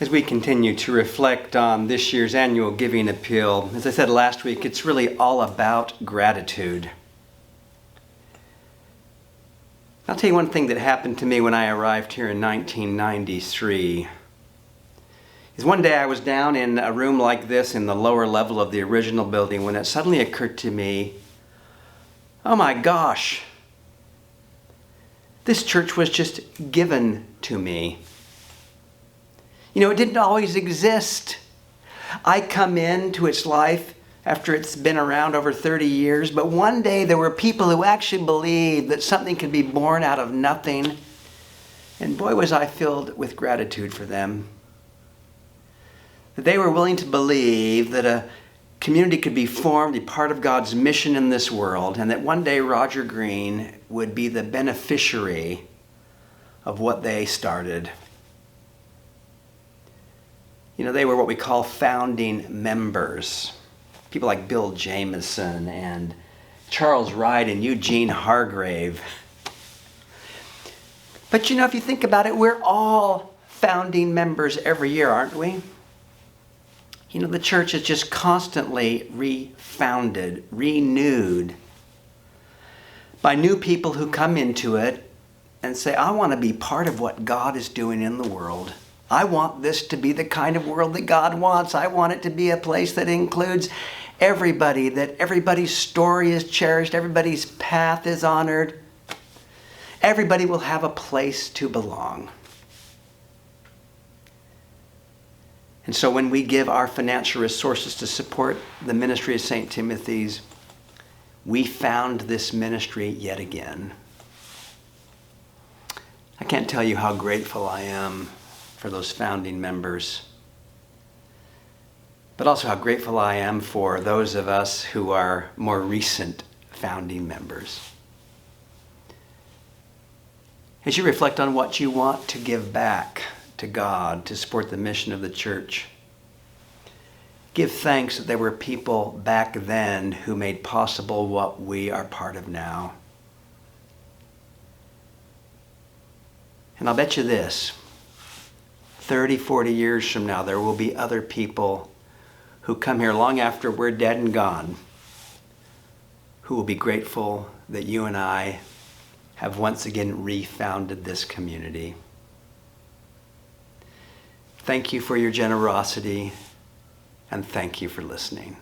As we continue to reflect on this year's annual giving appeal, as I said last week, it's really all about gratitude. I'll tell you one thing that happened to me when I arrived here in 1993. Is one day I was down in a room like this in the lower level of the original building when it suddenly occurred to me, oh my gosh, this church was just given to me. You know, it didn't always exist. I come into its life after it's been around over 30 years, but one day there were people who actually believed that something could be born out of nothing. And boy, was I filled with gratitude for them. That they were willing to believe that a community could be formed, a part of God's mission in this world, and that one day Roger Green would be the beneficiary of what they started. You know, they were what we call founding members. People like Bill Jameson and Charles Wright and Eugene Hargrave. But you know, if you think about it, we're all founding members every year, aren't we? You know, the church is just constantly refounded, renewed by new people who come into it and say, I want to be part of what God is doing in the world. I want this to be the kind of world that God wants. I want it to be a place that includes everybody, that everybody's story is cherished, everybody's path is honored. Everybody will have a place to belong. And so when we give our financial resources to support the ministry of St. Timothy's, we found this ministry yet again. I can't tell you how grateful I am for those founding members, but also how grateful I am for those of us who are more recent founding members. As you reflect on what you want to give back to God to support the mission of the church, give thanks that there were people back then who made possible what we are part of now. And I'll bet you this, 30, 40 years from now, there will be other people who come here long after we're dead and gone, who will be grateful that you and I have once again refounded this community. Thank you for your generosity, and thank you for listening.